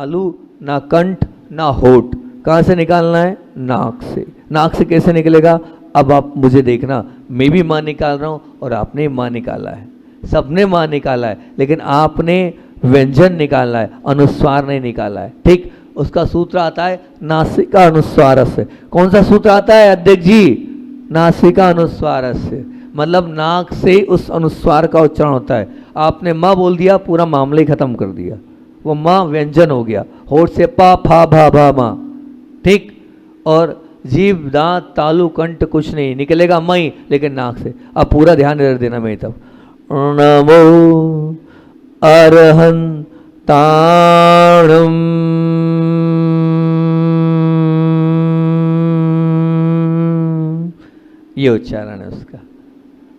तालु, ना कंठ, ना होठ। कहाँ से निकालना है? नाक से। नाक से कैसे निकलेगा? अब आप मुझे देखना, मैं भी माँ निकाल रहा हूँ और आपने माँ निकाला है, सबने माँ निकाला है, लेकिन आपने व्यंजन निकाला है, अनुस्वार नहीं निकाला है। ठीक, उसका सूत्र आता है नासिका अनुस्वार से। कौन सा सूत्र आता है अध्यक्ष जी? नासिका अनुस्वार से, मतलब नाक से उस अनुस्वार का उच्चारण होता है। आपने माँ बोल दिया, पूरा मामले खत्म कर दिया, वो माँ व्यंजन हो गया। होठ से पा फा भा भा माँ। ठीक, और जीभ दांत तालु कंठ कुछ नहीं निकलेगा, मई, लेकिन नाक से। अब पूरा ध्यान इधर देना मेरी तब। नमो अरहंताणम, ये उच्चारण है उसका।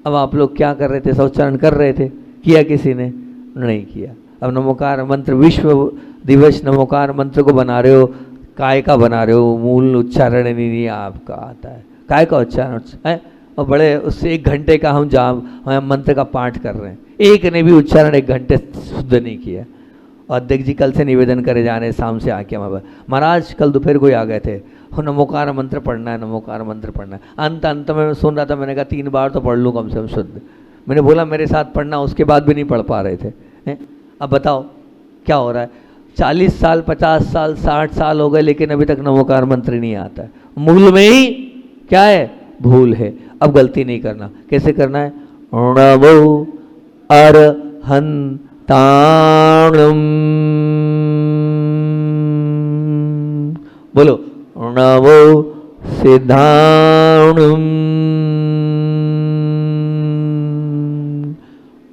अब आप लोग क्या कर रहे थे? सब उच्चारण कर रहे थे, किया किसी ने? नहीं किया। अब नमोकार मंत्र, विश्व दिवस नमोकार मंत्र को बना रहे हो, काय का बना रहे हो, मूल उच्चारण नहीं आपका आता है, काय का उच्चारण है। और बड़े उससे 1 घंटे का हम मंत्र का पाठ कर रहे हैं, एक ने भी उच्चारण 1 घंटे शुद्ध नहीं किया। और अध्यक्ष जी कल से निवेदन करे जाने, शाम से आके महाराज कल दोपहर को ही आ गए थे, नमोकार मंत्र पढ़ना है, नमोकार मंत्र पढ़ना है। अंत में सुन रहा था, मैंने कहा 3 बार तो पढ़ लूँ कम से कम शुद्ध। मैंने बोला मेरे साथ पढ़ना, उसके बाद भी नहीं पढ़ पा रहे थे। अब बताओ क्या हो रहा है? 40 साल 50 साल 60 साल हो गए, लेकिन अभी तक नमोकार मंत्र नहीं आता है। मूल में ही क्या है? भूल है। अब गलती नहीं करना। कैसे करना है? नमो अरहंताणम, बोलो नमो सिद्धाणम,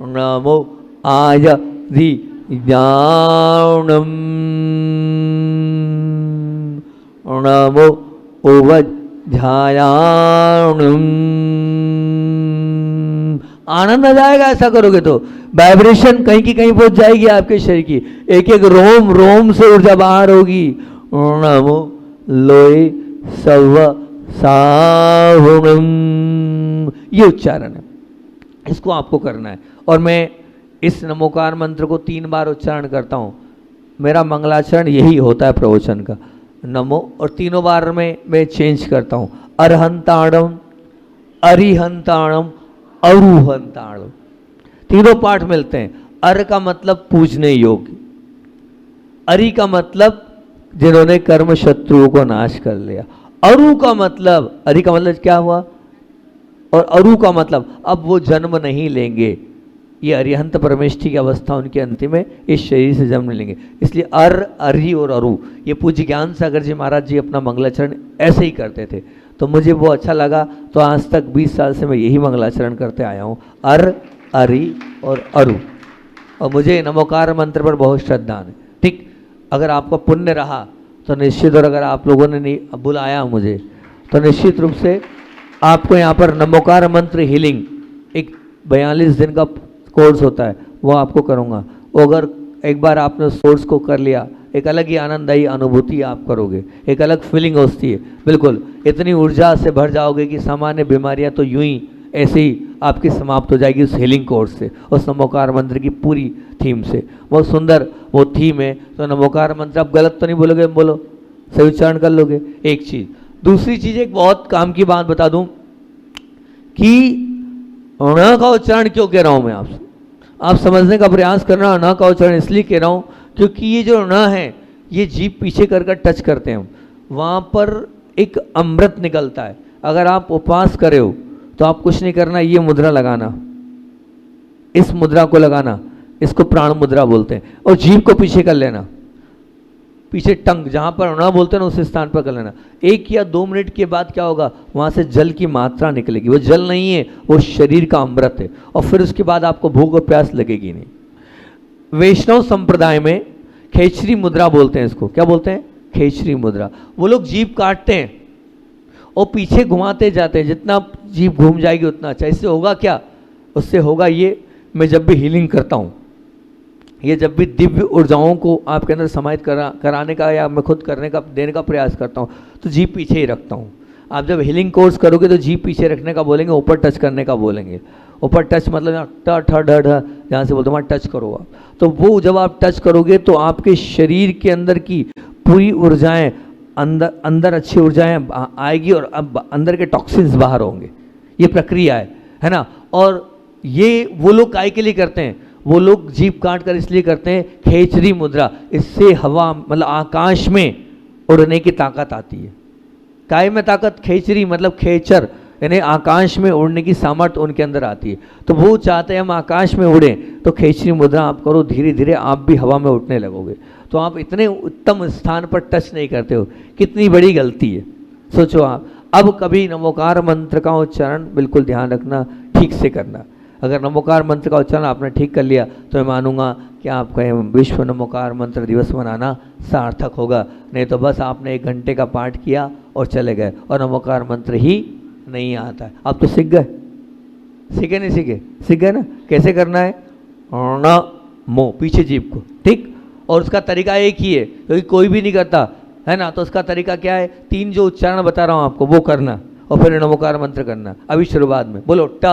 नमो आयधि ज्ञानम, नमो उवध्यायाणम। आनंद आ जाएगा ऐसा करोगे तो। वाइब्रेशन कहीं की कहीं पहुंच जाएगी आपके शरीर की, एक एक रोम रोम से ऊर्जा बाहर होगी। नमो लोए सव साहुणम, ये उच्चारण है, इसको आपको करना है। और मैं इस नमोकार मंत्र को 3 बार उच्चारण करता हूँ। मेरा मंगलाचरण यही होता है प्रवचन का, नमो, और तीनों बार में मैं चेंज करता हूँ। अरहंताणम, अरिहंताणम, अरुहंताणम, तीनों पाठ मिलते हैं। अर का मतलब पूजने योग्य, अरि का मतलब जिन्होंने कर्म शत्रुओं को नाश कर लिया, अरु का मतलब, अरि का मतलब क्या हुआ, और अरु का मतलब अब वो जन्म नहीं लेंगे। ये अरिहंत परमेष्ठी की अवस्था उनके अंतिम में इस शरीर से जन्म लेंगे। इसलिए अर, अरि और अरु, ये पूज्य ज्ञान सागर जी महाराज जी अपना मंगलाचरण ऐसे ही करते थे, तो मुझे वो अच्छा लगा। तो आज तक 20 साल से मैं यही मंगलाचरण करते आया हूँ, अर, अरि और अरु। और मुझे नमोकार मंत्र पर बहुत श्रद्धा है। ठीक, अगर आपका पुण्य रहा तो निश्चित, और अगर आप लोगों ने नहीं बुलाया मुझे तो निश्चित रूप से आपको यहाँ पर नमोकार मंत्र हीलिंग एक 42 दिन का कोर्स होता है, वो आपको करूँगा। वो अगर एक बार आपने उस कोर्स को कर लिया, एक अलग ही आनंददायी अनुभूति आप करोगे, एक अलग फीलिंग होती है। बिल्कुल इतनी ऊर्जा से भर जाओगे कि सामान्य बीमारियां तो यूं ही ऐसे ही आपकी समाप्त हो जाएगी उस हीलिंग कोर्स से, उस नमोकार मंत्र की पूरी थीम से। बहुत सुंदर वो थीम है। तो नमोकार मंत्र आप गलत तो नहीं बोलोगे, बोलो सही उच्चारण कर लोगे। एक चीज़। दूसरी चीज़, एक बहुत काम की बात बता दूं कि ण का उच्चारण क्यों कह रहा हूं मैं आपसे, आप समझने का प्रयास करना। ण का उच्चारण इसलिए कह रहा हूं क्योंकि ये जो ण है, ये जीभ पीछे कर टच करते हैं, वहाँ पर एक अमृत निकलता है। अगर आप उपवास करे हो तो आप कुछ नहीं करना, ये मुद्रा लगाना, इस मुद्रा को लगाना, इसको प्राण मुद्रा बोलते हैं, और जीभ को पीछे कर लेना, पीछे टंग जहाँ पर ण बोलते हैं ना उस स्थान पर कर लेना। 1 या 2 मिनट के बाद क्या होगा, वहाँ से जल की मात्रा निकलेगी। वो जल नहीं है, वो शरीर का अमृत है, और फिर उसके बाद आपको भूख और प्यास लगेगी नहीं। वैष्णव संप्रदाय में खेचरी मुद्रा बोलते हैं इसको। क्या बोलते हैं? खेचरी मुद्रा। वो लोग जीभ काटते हैं और पीछे घुमाते जाते हैं, जितना जीभ घूम जाएगी उतना अच्छा। इससे होगा क्या? उससे होगा ये, मैं जब भी हीलिंग करता हूँ, ये जब भी दिव्य ऊर्जाओं को आपके अंदर समाहित कराने का या मैं खुद करने का देने का प्रयास करता हूँ, तो जीभ पीछे ही रखता हूँ। आप जब हीलिंग कोर्स करोगे तो जीभ पीछे रखने का बोलेंगे, ऊपर टच करने का बोलेंगे। ऊपर टच मतलब ट ठ ड ढ, जहाँ से बोलते वहाँ टच करो आप। तो वो जब आप टच करोगे तो आपके शरीर के अंदर की पूरी ऊर्जाएं अंदर अंदर अच्छी ऊर्जाएं आएगी और अब अंदर के टॉक्सिन्स बाहर होंगे। ये प्रक्रिया है ना। और ये वो लोग काय के लिए करते हैं, वो लोग जीभ काट कर इसलिए करते हैं, खेचरी मुद्रा, इससे हवा मतलब आकाश में उड़ने की ताकत आती है। काय में ताकत, खेचरी मतलब खेचर, यानी आकाश में उड़ने की सामर्थ्य उनके अंदर आती है। तो वो चाहते हैं हम आकाश में उड़ें, तो खेचरी मुद्रा आप करो, धीरे धीरे आप भी हवा में उठने लगोगे। तो आप इतने उत्तम स्थान पर टच नहीं करते हो, कितनी बड़ी गलती है, सोचो आप। अब कभी नमोकार मंत्र का उच्चारण बिल्कुल ध्यान रखना, ठीक से करना। अगर नमोकार मंत्र का उच्चारण आपने ठीक कर लिया तो मैं मानूंगा कि आपका विश्व नमोकार मंत्र दिवस मनाना सार्थक होगा। नहीं तो बस आपने 1 घंटे का पाठ किया और चले गए और नमोकार मंत्र ही नहीं आता है। आप तो सीख गए, सीखे नहीं सीखे, सीख गए ना कैसे करना है। न मो, पीछे जीभ को, ठीक। और उसका तरीका एक ही है, क्योंकि कोई भी नहीं करता है ना। तो उसका तरीका क्या है, 3 जो उच्चारण बता रहा हूँ आपको वो करना और फिर नमोकार मंत्र करना। अभी शुरुआत में बोलो ट,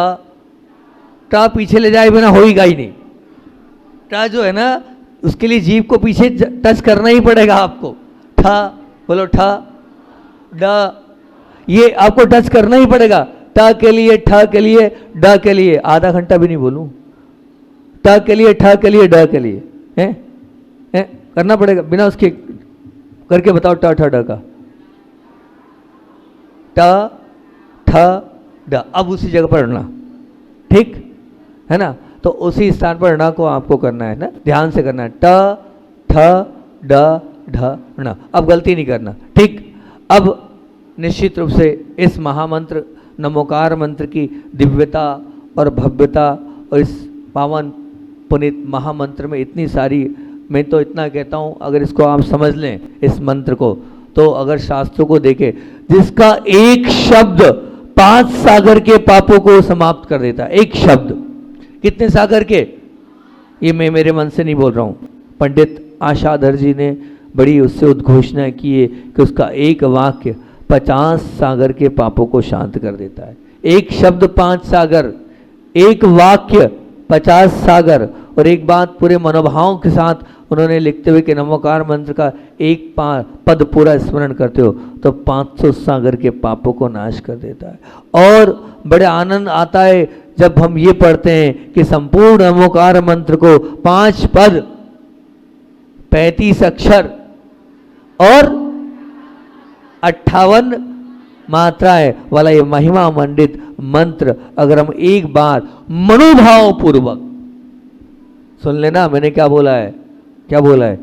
ट पीछे ले जाए बिना होगा ही नहीं। ट जो है ना उसके लिए जीभ को पीछे टच करना ही पड़ेगा आपको। ठ बोलो, ठ ड, ये आपको टच करना ही पड़ेगा। ट के लिए, ठ के लिए, ड के लिए आधा घंटा भी नहीं बोलूं। ट के लिए, ठ के लिए, ड के लिए है करना पड़ेगा, बिना उसके करके बताओ। ट ठ ड का ट ठ ड, अब उसी जगह पर पढ़ना, ठीक है ना। तो उसी स्थान पर ण को आपको करना है ना, ध्यान से करना है। ट ठ ड ढ ण, अब गलती नहीं करना, ठीक। अब निश्चित रूप से इस महामंत्र नमोकार मंत्र की दिव्यता और भव्यता और इस पावन पुनीत महामंत्र में इतनी सारी, मैं तो इतना कहता हूँ, अगर इसको आप समझ लें इस मंत्र को, तो अगर शास्त्रों को देखें, जिसका एक शब्द 5 सागर के पापों को समाप्त कर देता है। एक शब्द, कितने सागर के, ये मैं मेरे मन से नहीं बोल रहा हूँ, पंडित आशाधर जी ने बड़ी उससे उद्घोषणा की है कि उसका एक वाक्य 50 सागर के पापों को शांत कर देता है। एक शब्द 5 सागर, एक वाक्य 50 सागर। और एक बात पूरे मनोभाव के साथ उन्होंने लिखते हुए कि नमोकार मंत्र का एक पद पूरा स्मरण करते हो तो 500 सागर के पापों को नाश कर देता है। और बड़े आनंद आता है जब हम ये पढ़ते हैं कि संपूर्ण नमोकार मंत्र को 5 पद, 35 अक्षर और 58 मात्राएं वाला ये महिमा मंडित मंत्र अगर हम एक बार मनोभाव पूर्वक सुन लेना, मैंने क्या बोला है, क्या बोला है,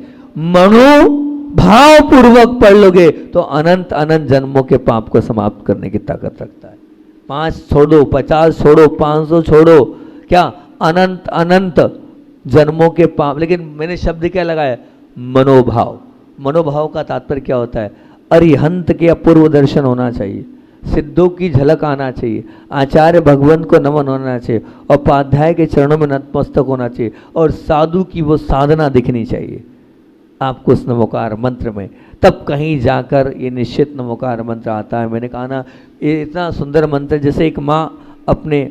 मनोभाव पूर्वक पढ़ लोगे तो अनंत अनंत जन्मों के पाप को समाप्त करने की ताकत रखता है। 5 छोड़ो, 50 छोड़ो, 500 छोड़ो, क्या अनंत अनंत जन्मों के पाप। लेकिन मैंने शब्द क्या लगाया, मनोभाव। मनोभाव का तात्पर्य क्या होता है, अरिहंत के अपूर्व दर्शन होना चाहिए, सिद्धों की झलक आना चाहिए, आचार्य भगवंत को नमन होना चाहिए, उपाध्याय के चरणों में नतमस्तक होना चाहिए और साधु की वो साधना दिखनी चाहिए आपको उस नमोकार मंत्र में। तब कहीं जाकर ये निश्चित नमोकार मंत्र आता है। मैंने कहा ना, ये इतना सुंदर मंत्र, जैसे एक माँ अपने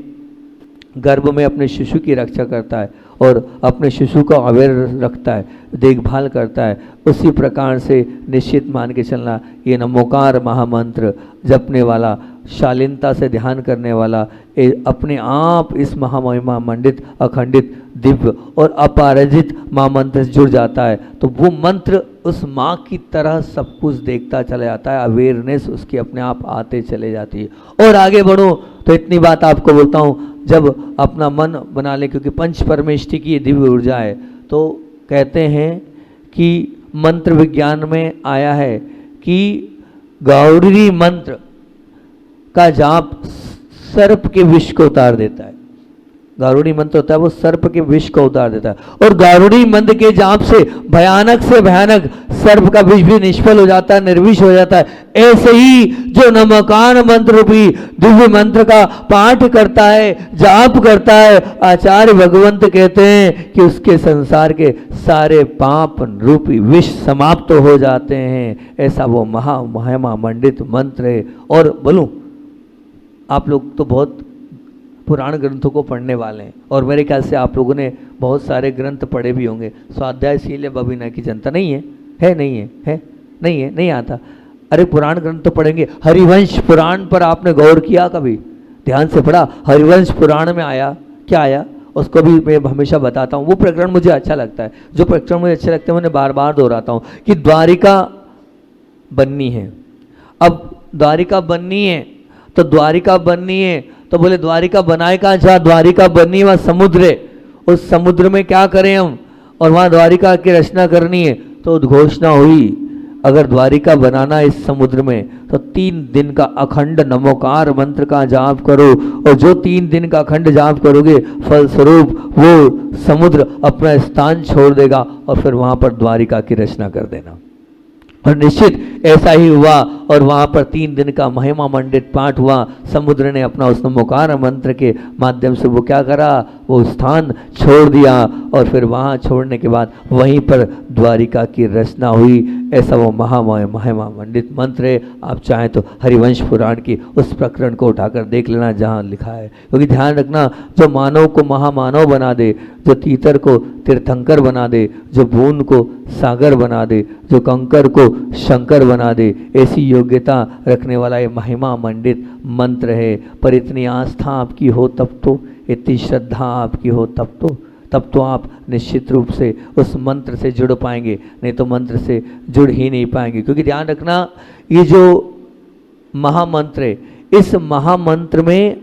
गर्भ में अपने शिशु की रक्षा करता है और अपने शिशु को अवेयर रखता है, देखभाल करता है, उसी प्रकार से निश्चित मान के चलना ये नमोकार महामंत्र जपने वाला, शालीनता से ध्यान करने वाला, अपने आप इस महामहिमा मंडित अखंडित दिव्य और अपराजित महामंत्र से जुड़ जाता है तो वो मंत्र उस माँ की तरह सब कुछ देखता चला जाता है, अवेयरनेस उसकी अपने आप आते चले जाती है। और आगे बढ़ो तो इतनी बात आपको बोलता हूँ, जब अपना मन बना ले, क्योंकि पंच परमेष्टि की ये दिव्य ऊर्जा है, तो कहते हैं कि मंत्र विज्ञान में आया है कि गौरी मंत्र का जाप सर्प के विष को उतार देता है। गारुड़ी मंत्र होता है वो सर्प के विष को उतार देता है और गारुड़ी मंत्र के जाप से भयानक सर्प का विष भी निष्फल हो जाता है, निर्विष हो जाता है। ऐसे ही जो नमोकार मंत्र रूपी दिव्य मंत्र का पाठ करता है, जाप करता है, आचार्य भगवंत कहते हैं कि उसके संसार के सारे पाप रूपी विष समाप्त हो जाते हैं। ऐसा वो महिमा मंडित मंत्र है। और बोलूं, आप लोग तो बहुत पुराण ग्रंथों को पढ़ने वाले हैं, और मेरे ख्याल से आप लोगों ने बहुत सारे ग्रंथ पढ़े भी होंगे। स्वाध्यायशील बबीना की जनता नहीं है? है नहीं है? है नहीं है? नहीं आता? अरे पुराण ग्रंथ तो पढ़ेंगे। हरिवंश पुराण पर आपने गौर किया कभी? ध्यान से पढ़ा? हरिवंश पुराण में आया क्या आया, उसको भी मैं हमेशा बताता हूँ। वो प्रकरण मुझे अच्छा लगता है, जो प्रकरण मुझे अच्छे लगते हैं मैंने बार बार दोहराता हूँ कि द्वारिका बननी है। अब द्वारिका बननी है तो द्वारिका बननी है तो बोले द्वारिका बनाए कहाँ? जहाँ द्वारिका बननी है वहाँ समुद्र है, उस समुद्र में क्या करें हम, और वहाँ द्वारिका की रचना करनी है। तो उद्घोषणा हुई अगर द्वारिका बनाना इस समुद्र में तो 3 दिन का अखंड नमोकार मंत्र का जाप करो, और जो 3 दिन का अखंड जाप करोगे फलस्वरूप वो समुद्र अपना स्थान छोड़ देगा और फिर वहां पर द्वारिका की रचना कर देना। और निश्चित ऐसा ही हुआ, और वहां पर 3 दिन का महिमा मंडित पाठ हुआ। समुद्र ने अपना उस नमोकार मंत्र के माध्यम से वो क्या करा, वो स्थान छोड़ दिया, और फिर वहां छोड़ने के बाद वहीं पर द्वारिका की रचना हुई। ऐसा वो महिमा मंडित मंत्र है। आप चाहें तो हरिवंश पुराण की उस प्रकरण को उठाकर देख लेना जहाँ लिखा है। क्योंकि ध्यान रखना, जो मानव को महामानव बना दे, जो तीतर को तीर्थंकर बना दे, जो बूंद को सागर बना दे, जो कंकर को शंकर बना दे, ऐसी योग्यता रखने वाला ये महिमा मंडित मंत्र है। पर इतनी आस्था आपकी हो तब तो, इतनी श्रद्धा आपकी हो तब तो आप निश्चित रूप से उस मंत्र से जुड़ पाएंगे, नहीं तो मंत्र से जुड़ ही नहीं पाएंगे। क्योंकि ध्यान रखना, ये जो महामंत्र है, इस महामंत्र में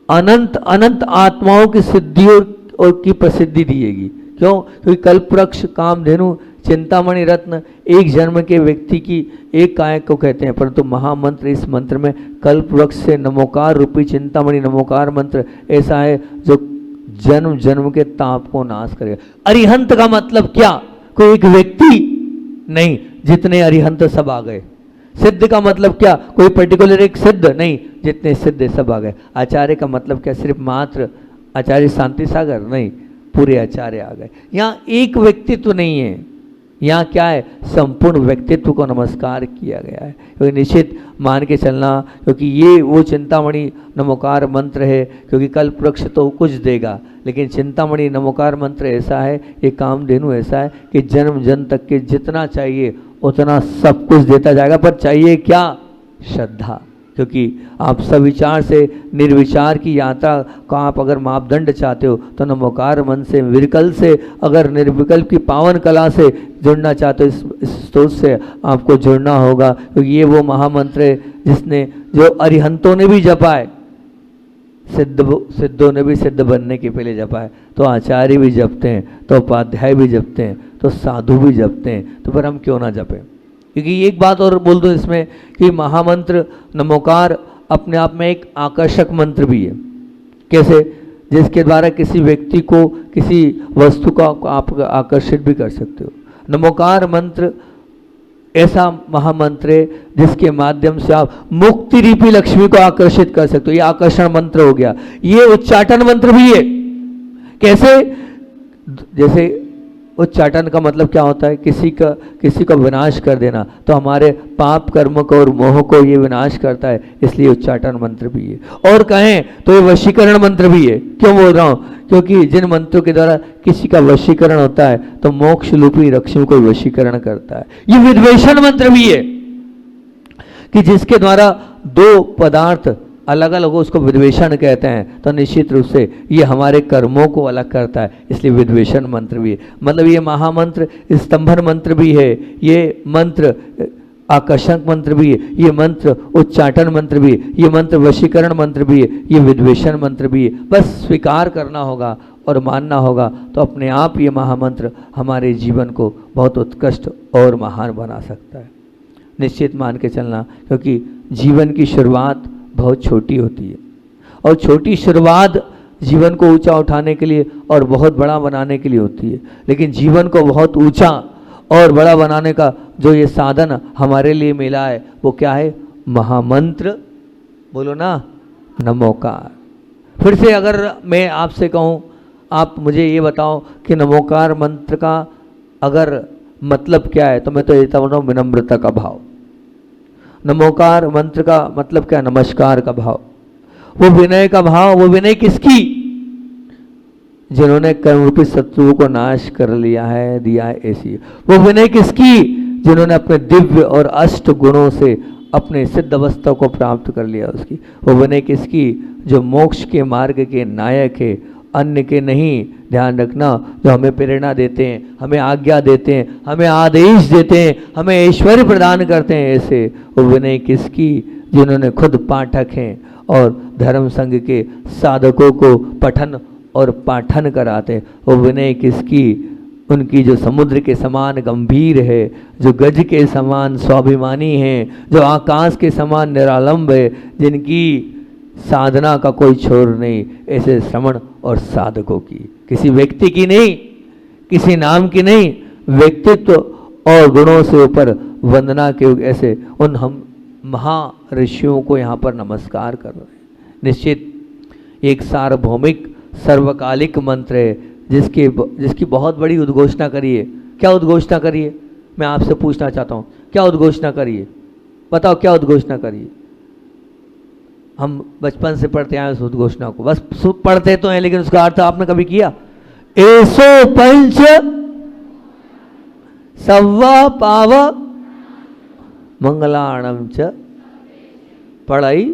अनंत अनंत आत्माओं की सिद्धि और की प्रसिद्धि दिएगी। क्यों? क्योंकि कल्पवृक्ष, कामधेनु, चिंतामणि रत्न एक जन्म के व्यक्ति की एक काया को कहते हैं, परंतु महामंत्र, इस मंत्र में कल्पवृक्ष से नमोकार रूपी चिंतामणि नमोकार मंत्र ऐसा है जो जन्म जन्म के ताप को नाश करेगा। अरिहंत का मतलब क्या? कोई एक व्यक्ति नहीं, जितने अरिहंत सब आ गए। सिद्ध का मतलब क्या? कोई पर्टिकुलर एक सिद्ध नहीं, जितने सिद्ध सब आ गए। आचार्य का मतलब क्या? सिर्फ मात्र आचार्य शांति सागर नहीं, पूरे आचार्य आ गए। यहाँ एक व्यक्तित्व नहीं है, यहाँ क्या है? संपूर्ण व्यक्तित्व को नमस्कार किया गया है। क्योंकि निश्चित मान के चलना, क्योंकि ये वो चिंतामणि नमोकार मंत्र है। क्योंकि कल्पवृक्ष तो कुछ देगा, लेकिन चिंतामणि नमोकार मंत्र ऐसा है, ये कामधेनु ऐसा है कि जन्म जन्म तक के जितना चाहिए उतना सब कुछ देता जाएगा। पर चाहिए क्या? श्रद्धा। क्योंकि आप सविचार से निर्विचार की यात्रा का आप अगर मापदंड चाहते हो तो नमोकार मन से, विकल्प से, अगर निर्विकल्प की पावन कला से जुड़ना चाहते हो, इस स्तोत्र से आपको जुड़ना होगा। क्योंकि ये वो महामंत्र है जिसने, जो अरिहंतों ने भी जपा है, सिद्धों ने भी सिद्ध बनने के पहले जपा है, तो आचार्य भी जपते हैं, तो उपाध्याय भी जपते हैं, तो साधु भी जपते हैं, तो फिर हम क्यों ना जपें। क्योंकि एक बात और बोल दो इसमें कि महामंत्र नमोकार अपने आप में एक आकर्षक मंत्र भी है। कैसे? जिसके द्वारा किसी व्यक्ति को, किसी वस्तु को आप आकर्षित भी कर सकते हो। नमोकार मंत्र ऐसा महामंत्र है जिसके माध्यम से आप मुक्ति रूपी लक्ष्मी को आकर्षित कर सकते हो। ये आकर्षण मंत्र हो गया। ये उच्चाटन मंत्र भी है। कैसे? जैसे उच्चाटन का मतलब क्या होता है? किसी का विनाश कर देना। तो हमारे पाप कर्म को और मोह को ये विनाश करता है, इसलिए उच्चाटन मंत्र भी है। और कहें तो ये वशीकरण मंत्र भी है। क्यों बोल रहा हूँ? क्योंकि जिन मंत्रों के द्वारा किसी का वशीकरण होता है तो मोक्ष रूपी लक्ष्मी को वशीकरण करता है। ये विद्वेषण मंत्र भी है कि जिसके द्वारा 2 पदार्थ अलग अलग हो, उसको विद्वेषण कहते हैं। तो निश्चित रूप से ये हमारे कर्मों को अलग करता है, इसलिए विद्वेषण मंत्र भी है। मतलब ये महामंत्र स्तंभन मंत्र भी है, ये मंत्र आकर्षक मंत्र भी है, ये मंत्र उच्चाटन मंत्र भी है, ये मंत्र वशीकरण मंत्र भी है, ये विद्वेषण मंत्र भी है। बस स्वीकार करना होगा और मानना होगा, तो अपने आप ये महामंत्र हमारे जीवन को बहुत उत्कृष्ट और महान बना सकता है। निश्चित मान के चलना, क्योंकि जीवन की शुरुआत बहुत छोटी होती है, और छोटी शुरुआत जीवन को ऊंचा उठाने के लिए और बहुत बड़ा बनाने के लिए होती है। लेकिन जीवन को बहुत ऊंचा और बड़ा बनाने का जो ये साधन हमारे लिए मिला है, वो क्या है? महामंत्र। बोलो ना, नमोकार। फिर से अगर मैं आपसे कहूँ, आप मुझे ये बताओ कि नमोकार मंत्र का अगर मतलब क्या है, तो मैं तो ये बोल रहा हूँ विनम्रता का भाव। नमोकार मंत्र का मतलब क्या? नमस्कार का भाव। वो विनय का भाव, वो विनय किसकी? जिन्होंने कर्मरूपी शत्रुओं को नाश कर लिया है, दिया है ऐसी। वो विनय किसकी? जिन्होंने अपने दिव्य और अष्ट गुणों से अपने सिद्ध अवस्था को प्राप्त कर लिया उसकी। वो विनय किसकी? जो मोक्ष के मार्ग के नायक है, अन्य के नहीं। ध्यान रखना, जो हमें प्रेरणा देते हैं, हमें आज्ञा देते हैं, हमें आदेश देते हैं, हमें ऐश्वर्य प्रदान करते हैं, ऐसे वो विनय किसकी? जिन्होंने खुद पाठक हैं और धर्म संघ के साधकों को पठन और पाठन कराते हैं। वो विनय किसकी? उनकी जो समुद्र के समान गंभीर है, जो गज के समान स्वाभिमानी है, जो आकाश के समान निरालंब है, जिनकी साधना का कोई छोर नहीं, ऐसे श्रवण और साधकों की, किसी व्यक्ति की नहीं, किसी नाम की नहीं, व्यक्तित्व और गुणों से ऊपर वंदना के ऐसे उन हम महा ऋषियों को यहाँ पर नमस्कार कर रहे हैं। निश्चित एक सार्वभौमिक सर्वकालिक मंत्र है, जिसकी बहुत बड़ी उद्घोषणा करिए। क्या उद्घोषणा करिए? मैं आपसे पूछना चाहता हूँ, क्या उद्घोषणा करिए? बताओ क्या उद्घोषणा करिए? हम बचपन से पढ़ते आए उस उद्घोषणा को, बस पढ़ते तो हैं, लेकिन उसका अर्थ आपने कभी किया? एसो पंच सव्वा पाव मंगलाणम च पढ़ाई।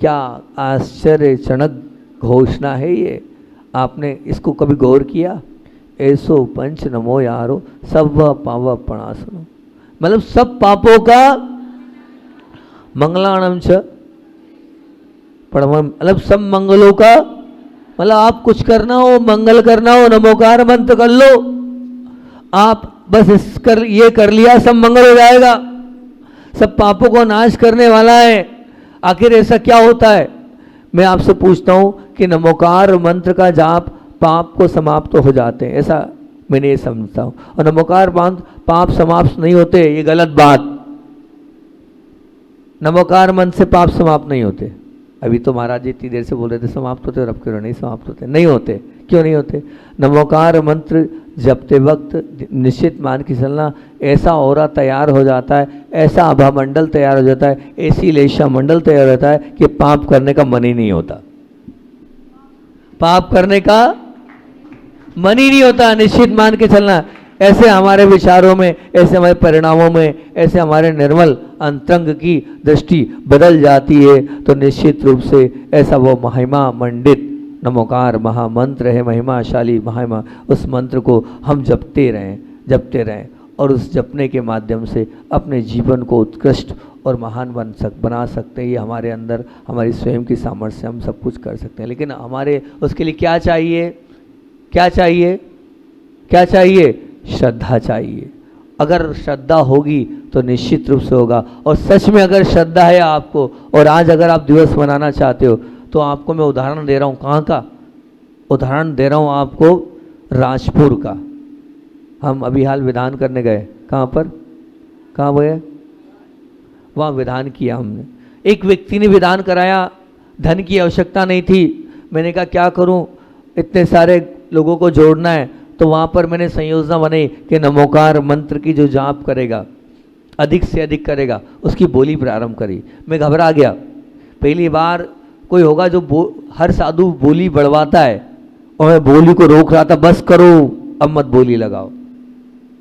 क्या आश्चर्यजनक घोषणा है ये! आपने इसको कभी गौर किया? ऐसो पंच नमो यारो सव्वा पाव पणासनो, मतलब सब पापों का मंगलाणम च मतलब सब मंगलों का, मतलब आप कुछ करना हो, मंगल करना हो, नमोकार मंत्र कर लो, आप बस ये कर लिया, सब मंगल हो जाएगा, सब पापों को नाश करने वाला है। आखिर ऐसा क्या होता है? मैं आपसे पूछता हूं कि नमोकार मंत्र का जाप पाप को समाप्त हो जाते हैं, ऐसा मैंने ये समझता हूं। और नमोकार मंत्र पाप समाप्त नहीं होते, ये गलत बात। नमोकार मंत्र से पाप समाप्त नहीं होते। अभी तो महाराज जी इतनी देर से बोल रहे थे समाप्त होते, और अब क्यों नहीं समाप्त होते? नहीं होते। क्यों नहीं होते? नमोकार मंत्र जपते वक्त निश्चित मान के चलना, ऐसा औरा तैयार हो जाता है, ऐसा आभा मंडल तैयार हो जाता है, ऐसी लेशा मंडल तैयार हो जाता है कि पाप करने का मन ही नहीं होता। पाप करने का मन ही नहीं होता। निश्चित मान के चलना, ऐसे हमारे विचारों में, ऐसे हमारे परिणामों में, ऐसे हमारे निर्मल अंतरंग की दृष्टि बदल जाती है। तो निश्चित रूप से ऐसा वो महिमा मंडित नमोकार महामंत्र है, महिमाशाली महिमा, उस मंत्र को हम जपते रहें और उस जपने के माध्यम से अपने जीवन को उत्कृष्ट और महान बना सकते हैं। ये हमारे अंदर हमारी स्वयं की सामर्थ्य से हम सब कुछ कर सकते हैं, लेकिन हमारे उसके लिए क्या चाहिए? क्या चाहिए? क्या चाहिए? श्रद्धा चाहिए। अगर श्रद्धा होगी तो निश्चित रूप से होगा। और सच में अगर श्रद्धा है आपको, और आज अगर आप दिवस मनाना चाहते हो, तो आपको मैं उदाहरण दे रहा हूँ। कहाँ का उदाहरण दे रहा हूँ आपको? राजपुर का। हम अभी हाल विधान करने गए। कहाँ पर? कहाँ गए? वहाँ विधान किया हमने। एक व्यक्ति ने विधान कराया, धन की आवश्यकता नहीं थी। मैंने कहा क्या करूँ, इतने सारे लोगों को जोड़ना है। तो वहाँ पर मैंने संयोजना बनाई कि नमोकार मंत्र की जो जाप करेगा, अधिक से अधिक करेगा, उसकी बोली प्रारंभ करी। मैं घबरा गया। पहली बार कोई होगा जो हर साधु बोली बढ़वाता है, और मैं बोली को रोक रहा था, बस करो, अब मत बोली लगाओ।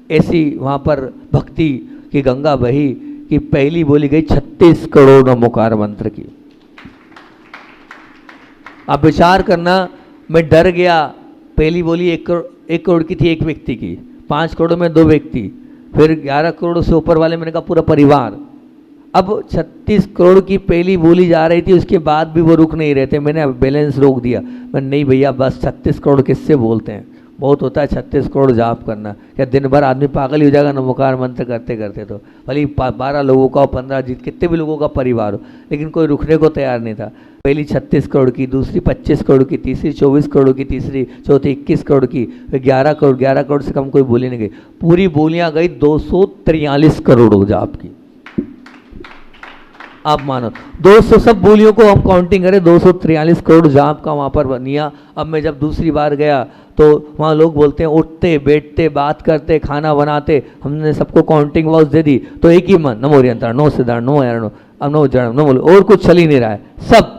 ऐसी वहाँ पर भक्ति की गंगा बही कि पहली बोली गई 36 करोड़ नमोकार मंत्र की। आप विचार करना, मैं डर गया। पहली बोली 1 करोड़ की थी एक व्यक्ति की, 5 करोड़ में 2 व्यक्ति, फिर 11 करोड़ से ऊपर वाले, मैंने कहा पूरा परिवार। अब 36 करोड़ की पहली बोली जा रही थी, उसके बाद भी वो रुक नहीं रहे थे। मैंने बैलेंस रोक दिया। मैंने नहीं भैया, बस 36 करोड़ किससे बोलते हैं, बहुत होता है 36 करोड़ जाप करना। क्या दिन भर आदमी पागल ही हो जाएगा नमोकार मंत्र करते करते? तो भले 12 लोगों का, 15 कितने भी लोगों का परिवार हो, लेकिन कोई रुकने को तैयार नहीं था। पहली 36 करोड़ की, दूसरी 25 करोड़ की, तीसरी 24 करोड़ की, तीसरी चौथी 21 करोड़ की, फिर 11 करोड़ से कम कोई बोली नहीं गई। पूरी बोलियां गई 243 करोड़ जाप की। आप मानो 200 सब बोलियों को हम काउंटिंग करें, 243 करोड़ जाप का वहाँ पर बनिया। अब मैं जब दूसरी बार गया तो वहाँ लोग बोलते हैं उठते बैठते बात करते खाना बनाते, हमने सबको काउंटिंग वॉच दे दी। तो एक ही मन, नमो रियंत्रण, नो सिद्धार्थ, नो यार, नो अब नमो जड़म नमो, और कुछ चल ही नहीं रहा है। सब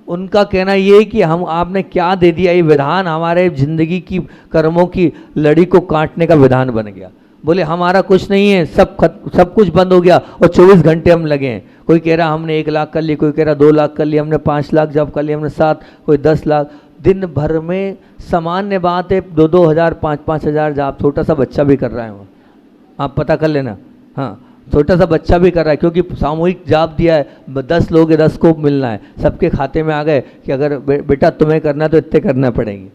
उनका कहना ये है कि हम आपने क्या दे दिया, ये विधान हमारे जिंदगी की कर्मों की लड़ी को काटने का विधान बन गया। बोले हमारा कुछ नहीं है, सब कुछ बंद हो गया और 24 घंटे हम लगे हैं। कोई कह रहा हमने 1 लाख कर ली, कोई कह रहा 2 लाख कर ली, हमने 5 लाख जब कर ली, हमने 7, कोई 10 लाख। दिन भर में सामान्य बात है 2-2 हज़ार 5-5 हज़ार जाप छोटा सा बच्चा भी कर रहा है वहाँ, आप पता कर लेना। हाँ, छोटा सा बच्चा भी कर रहा है, क्योंकि सामूहिक जाप दिया है, 10 लोग 10 को मिलना है, सबके खाते में आ गए कि अगर बेटा तुम्हें करना है तो इतने करना पड़ेंगे।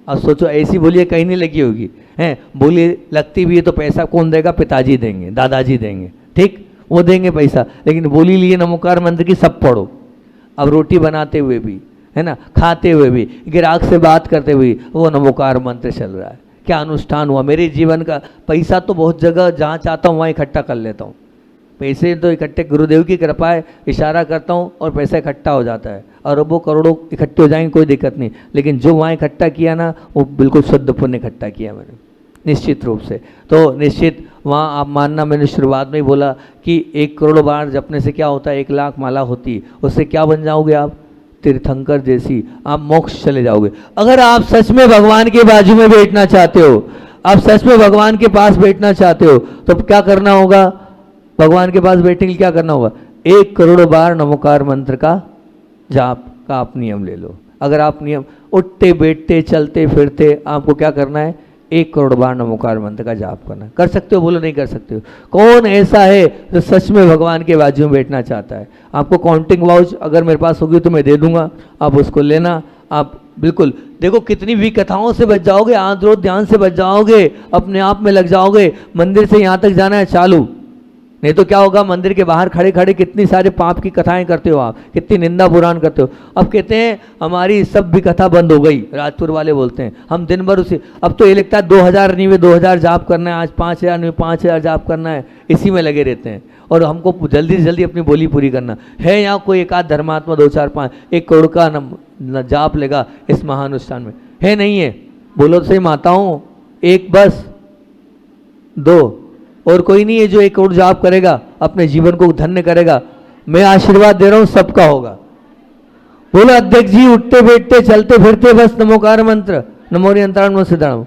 अब सोचो ऐसी बोलिए कहीं नहीं लगी होगी, हैं बोली लगती भी है तो पैसा कौन देगा, पिताजी देंगे, दादाजी देंगे, ठीक वो देंगे पैसा, लेकिन बोली लिए नमोकार मंत्र की सब पढ़ो। अब रोटी बनाते हुए भी है ना, खाते हुए भी, ग्राहक से बात करते हुए वो नमोकार मंत्र चल रहा है। क्या अनुष्ठान हुआ मेरे जीवन का। पैसा तो बहुत जगह जहाँ चाहता हूँ वहाँ इकट्ठा कर लेता हूँ, पैसे तो इकट्ठे गुरुदेव की कृपा है, इशारा करता हूँ और पैसा इकट्ठा हो जाता है, अरबों करोड़ों इकट्ठे हो जाएंगे, कोई दिक्कत नहीं। लेकिन जो वहाँ इकट्ठा किया ना वो बिल्कुल शुद्ध पुण्य इकट्ठा किया मैंने, निश्चित रूप से। तो निश्चित वहाँ आप मानना, मैंने शुरुआत में ही बोला कि 1 करोड़ बार जपने से क्या होता है, 1 लाख माला होती है, उससे क्या बन जाओगे आप, तीर्थंकर जैसी, आप मोक्ष चले जाओगे। अगर आप सच में भगवान के बाजू में बैठना चाहते हो, आप सच में भगवान के पास बैठना चाहते हो, तो क्या करना होगा, भगवान के पास बैठने के लिए क्या करना होगा, 1 करोड़ बार नमोकार मंत्र का जाप का आप नियम ले लो। अगर आप नियम उठते बैठते चलते फिरते आपको क्या करना है, 1 करोड़ बार नमोकार मंत्र का जाप करना है। कर सकते हो, बोलो नहीं कर सकते हो। कौन ऐसा है जो सच में भगवान के बाजू में बैठना चाहता है। आपको काउंटिंग वाउच अगर मेरे पास होगी तो मैं दे दूंगा, आप उसको लेना। आप बिल्कुल देखो कितनी भी कथाओं से बच जाओगे, आंध्रो ध्यान से बच जाओगे, अपने आप में लग जाओगे। मंदिर से यहाँ तक जाना है चालू, नहीं तो क्या होगा, मंदिर के बाहर खड़े खड़े कितनी सारे पाप की कथाएं करते हो आप, कितनी निंदा पुराण करते हो। अब कहते हैं हमारी सब भी कथा बंद हो गई, राजपुर वाले बोलते हैं हम दिन भर उसी, अब तो ये लगता है 2000 नहीं वे 2000 जाप करना है, आज 5000 नहीं 5000 जाप करना है, इसी में लगे रहते हैं। और हमको जल्दी से जल्दी अपनी बोली पूरी करना है। यहाँ कोई एक आध धर्मात्मा 2 4 5 1 करोड़ का न जाप लेगा इस महानुष्ठान में, है नहीं है, बोलो तो सही माताओं, 1 बस 2 और कोई नहीं है जो 1 करोड़ जाप करेगा, अपने जीवन को धन्य करेगा। मैं आशीर्वाद दे रहा हूं सबका होगा। बोलो अध्यक्ष जी, उठते बैठते चलते फिरते बस नमोकार मंत्र, नमोरी अंतराण नमो सिद्धाराम।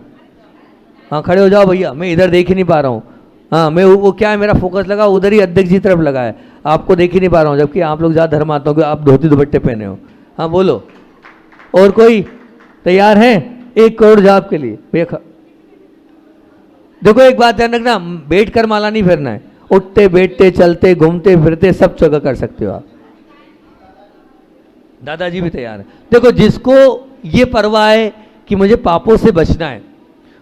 हाँ खड़े हो जाओ भैया, मैं इधर देख ही नहीं पा रहा हूँ। हाँ मैं वो क्या है, मेरा फोकस लगा उधर ही अध्यक्ष जी तरफ लगा है, आपको देख ही नहीं पा रहा हूँ, जबकि आप लोग ज़्यादा धर्मात्मा हो, आप धोती दुपट्टे पहने हो। हाँ बोलो, और कोई तैयार है 1 करोड़ जाप के लिए भैया। देखो एक बात ध्यान रखना, बैठ कर माला नहीं फेरना है, उठते बैठते चलते घूमते फिरते सब जगह कर सकते हो आप। दादाजी भी तैयार है। देखो जिसको ये परवाह है कि मुझे पापों से बचना है,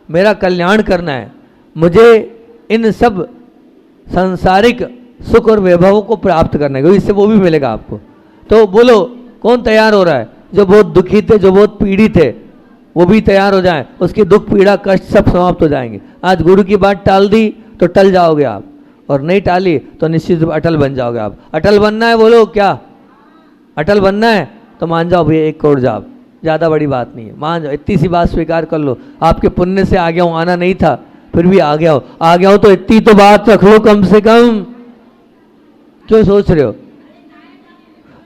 मेरा कल्याण करना है, मुझे इन सब सांसारिक सुख और वैभवों को प्राप्त करना है, क्योंकि इससे वो भी मिलेगा आपको। तो बोलो कौन तैयार हो रहा है, जो बहुत दुखी थे, जो बहुत पीड़ित थे, वो भी तैयार हो जाए, उसकी दुख पीड़ा कष्ट सब समाप्त हो जाएंगे। आज गुरु की बात टाल दी तो टल जाओगे आप, और नहीं टाली तो निश्चित अटल बन जाओगे आप। अटल बनना है, बोलो क्या अटल बनना है, तो मान जाओ भैया 1 करोड़ जाप, ज़्यादा बड़ी बात नहीं है, मान जाओ, इतनी सी बात स्वीकार कर लो। आपके पुण्य से आ गया हूँ, आना नहीं था फिर भी आ गया हो तो इतनी तो बात रख लो कम से कम। क्यों सोच रहे हो,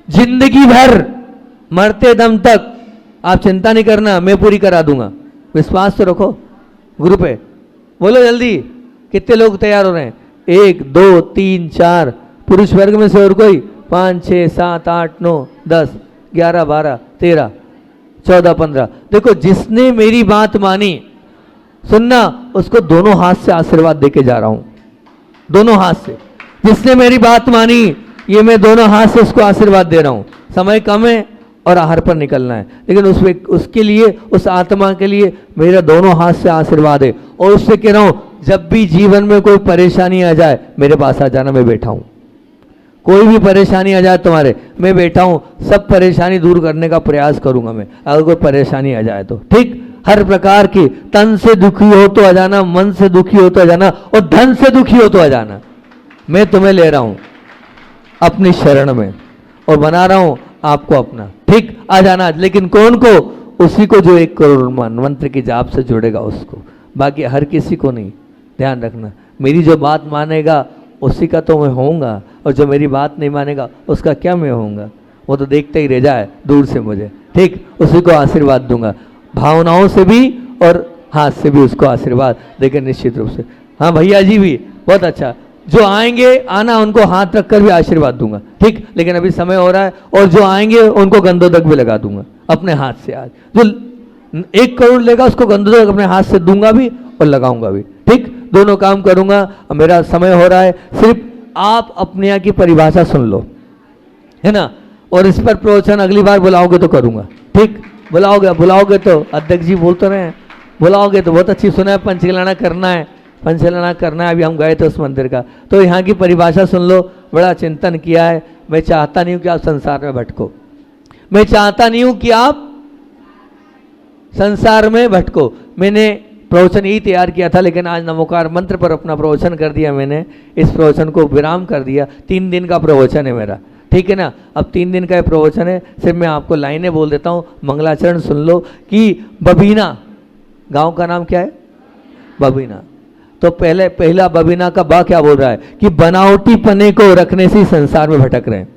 जिंदगी भर मरते दम तक आप चिंता नहीं करना, मैं पूरी करा दूंगा, विश्वास तो रखो गुरु पे। बोलो जल्दी, कितने लोग तैयार हो रहे हैं, 1 2 3 4, पुरुष वर्ग में से और कोई, 5 6 7 8 9 10 11 12 13 14 15। देखो जिसने मेरी बात मानी, सुनना, उसको दोनों हाथ से आशीर्वाद देके जा रहा हूं, दोनों हाथ से। जिसने मेरी बात मानी, ये मैं दोनों हाथ से उसको आशीर्वाद दे रहा हूं। समय कम है और आहार पर निकलना है, लेकिन उसके लिए, उस आत्मा के लिए मेरा दोनों हाथ से आशीर्वाद है। और उससे कह रहा हूं, जब भी जीवन में कोई परेशानी आ जाए मेरे पास आ जाना, मैं बैठा हूं। कोई भी परेशानी आ जाए तुम्हारे, मैं बैठा हूं, सब परेशानी दूर करने का प्रयास करूंगा मैं, अगर कोई परेशानी आ जाए तो। ठीक, हर प्रकार की, तन से दुखी हो तो आ जाना, मन से दुखी हो तो आ जाना, और धन से दुखी हो तो आ जाना, मैं तुम्हें ले रहा हूं अपनी शरण में और बना रहा हूं आपको अपना। ठीक, आ जाना, लेकिन कौन को, उसी को जो 1 करोड़ मंत्र की जाप से जुड़ेगा उसको, बाकी हर किसी को नहीं। ध्यान रखना, मेरी जो बात मानेगा उसी का तो मैं होऊंगा, और जो मेरी बात नहीं मानेगा उसका क्या मैं होऊंगा? वो तो देखते ही रह जाए दूर से मुझे, ठीक, उसी को आशीर्वाद दूंगा, भावनाओं से भी और हाथ से भी उसको आशीर्वाद देकर निश्चित रूप से। हाँ भैया जी भी बहुत अच्छा, जो आएंगे आना उनको हाथ रख कर भी आशीर्वाद दूंगा, ठीक, लेकिन अभी समय हो रहा है, और जो आएंगे उनको गंधोदक भी लगा दूंगा अपने हाथ से। आज जो 1 करोड़ लेगा उसको गंधोदक अपने हाथ से दूंगा भी और लगाऊंगा भी, ठीक, दोनों काम करूंगा। मेरा समय हो रहा है, सिर्फ आप अपने यहाँ की परिभाषा सुन लो, है ना, और इस पर प्रवचन अगली बार बुलाओगे तो करूंगा, ठीक, बुलाओगे तो अध्यक्ष जी बोल तो रहे हैं, बुलाओगे तो बहुत अच्छी सुना है, पंचकलाना करना है, पंचकलाना करना है। अभी हम गए थे उस मंदिर का, तो यहाँ की परिभाषा सुन लो, बड़ा चिंतन किया है। मैं चाहता नहीं हूँ कि आप संसार में भटको, मैं चाहता नहीं हूँ कि आप संसार में भटको। मैंने प्रवचन यही तैयार किया था, लेकिन आज नमोकार मंत्र पर अपना प्रवचन कर दिया मैंने, इस प्रवचन को विराम कर दिया। 3 दिन का प्रवचन है मेरा, ठीक है ना, अब 3 दिन का ये प्रवचन है। सिर्फ मैं आपको लाइनें बोल देता हूँ, मंगलाचरण सुन लो कि बबीना, गांव का नाम क्या है? बबीना। तो पहला बबीना का बा क्या बोल रहा है कि बनावटी पने को रखने से संसार में भटक रहे हैं।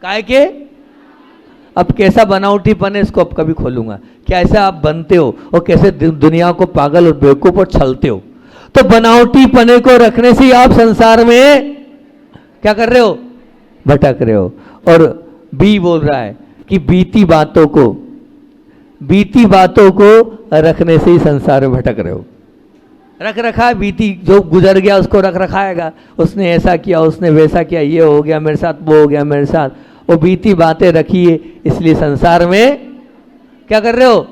काहे के? अब कैसा बनावटी पने, इसको अब कभी खोलूंगा, क्या ऐसा आप बनते हो और कैसे दुनिया को पागल और बेवकूफ और छलते हो। तो बनावटी पने को रखने से आप संसार में क्या कर रहे हो? भटक रहे हो। और बी बोल रहा है कि बीती बातों को रखने से ही संसार में भटक रहे हो। रख रखा है, बीती जो गुजर गया उसको रख रखाएगा, उसने ऐसा किया, उसने वैसा किया, ये हो गया मेरे साथ, वो हो गया मेरे साथ, वो बीती बातें रखिए, इसलिए संसार में क्या कर रहे हो?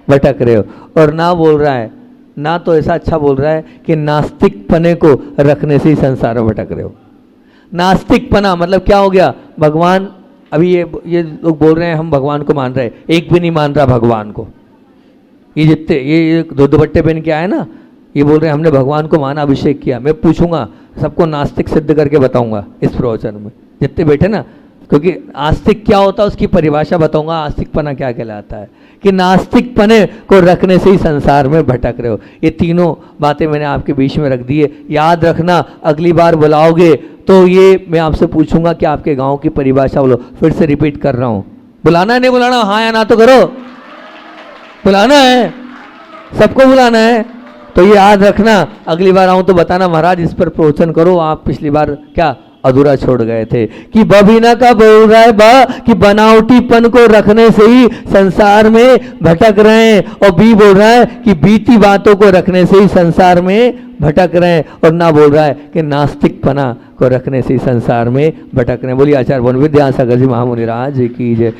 भटक रहे हो। और ना बोल रहा है, ना तो ऐसा अच्छा बोल रहा है कि नास्तिक पने को रखने से ही संसार में भटक रहे हो। नास्तिक पना मतलब क्या हो गया? भगवान, अभी ये लोग बोल रहे हैं हम भगवान को मान रहे हैं, एक भी नहीं मान रहा भगवान को। ये जितने ये दो दुपट्टे पहन के आए ना, ये बोल रहे हैं हमने भगवान को माना, अभिषेक किया। मैं पूछूंगा, सबको नास्तिक सिद्ध करके बताऊंगा इस प्रवचन में, जितने बैठे ना, क्योंकि आस्तिक क्या होता है उसकी परिभाषा बताऊंगा, आस्तिकपना क्या कहलाता है, कि नास्तिक पने को रखने से ही संसार में भटक रहे हो। ये तीनों बातें मैंने आपके बीच में रख दी है, याद रखना। अगली बार बुलाओगे तो ये मैं आपसे पूछूंगा कि आपके गांव की परिभाषा बोलो। फिर से रिपीट कर रहा हूँ, बुलाना है नहीं बुलाना? हाँ या ना तो करो, बुलाना है, सबको बुलाना है। तो ये याद रखना, अगली बार आऊँ तो बताना महाराज इस पर प्रवचन करो, आप पिछली बार क्या अधूरा छोड़ गए थे। कि बबीना का बोल रहा है बा कि बनावटीपन को रखने से ही संसार में भटक रहे हैं, और बी बोल रहा है कि बीती बातों को रखने से ही संसार में भटक रहे हैं, और ना बोल रहा है कि नास्तिकपना को रखने से ही संसार में भटक रहे हैं। बोलिए आचार्य वन विद्यासागर जी महामुनि राज की जय।